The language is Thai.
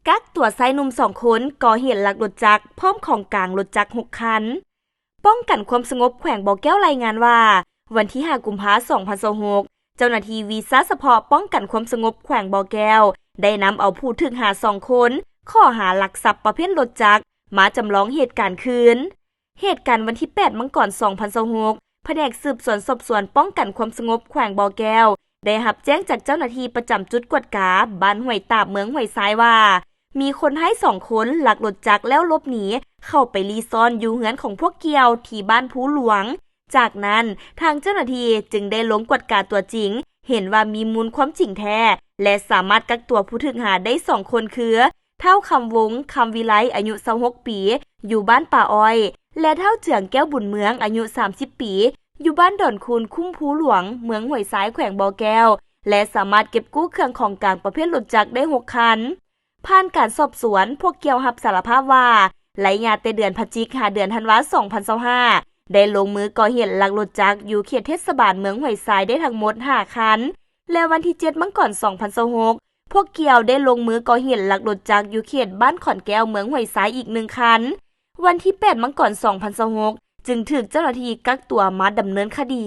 กักตัวชายหนุ่ม2 คนก่อเหตุลักรถจักรพร้อมของกลางรถจักร6 คันป้องกันความสงบแขวงบ่อแก้วรายงานว่าวันที่5 กุมภาพันธ์ 2026เจ้าหน้าที่วีซ่าเฉพาะป้องกันความสงบแขวงบ่อแก้วได้นำเอาผู้ถูกหา2 คนข้อหาลักทรัพย์ประเภทรถจักรมาจำลองเหตุการณ์คืนเหตุการณ์วันที่8 มกราคม 2026แผนกสืบสวนสอบสวนป้องกันความสงบแขวงบ่อแก้วได้รับแจ้งจากเจ้าหน้าที่ประจำจุดกวดกาบ้านห้วยตาบเมืองห้วยทรายว่ามีคนให้2 คนลักรถจักรแล้วหลบหนีเข้าไปรีซ่อนอยู่เฮือนของพวกเกี่ยวที่บ้านภูหลวงจากนั้นทางเจ้าหน้าที่จึงได้ลงกวดกาตัวจริงเห็นว่ามีมูลความจริงแท้และสามารถกักตัวผู้ถูกหาได้2 คนคือเท่าคำวงคำวิไลอายุ26 ปีอยู่บ้านป่าอ้อยและเท่าเจืองแก้วบุญเมืองอายุ30 ปีอยู่บ้านดอนคูนคุ้มภูหลวงเมืองห้วยทรายแขวงบ่อแก้วและสามารถเก็บกู้เครื่องของกลางประเภทรถจักรได้6 คันผ่านการสอบสวนพวกเกี่ยวรับสารภาพว่าไหลญาแต่เดือนพฤศจิกายนเดือนธันวาคม 2025ได้ลงมือก่อเหตุลักรถจักรอยู่เขตเทศบาลเมืองห้วยทรายได้ทั้งหมด5 คันและวันที่7 มกราคม 2026พวกเกี่ยวได้ลงมือก่อเหตุลักรถจักรอยู่เขตบ้านขอนแก้วเมืองห้วยทรายอีก1 คันวันที่8 มกราคม 2026จึงถูกเจ้าหน้าที่กักตัวมาดำเนินคดี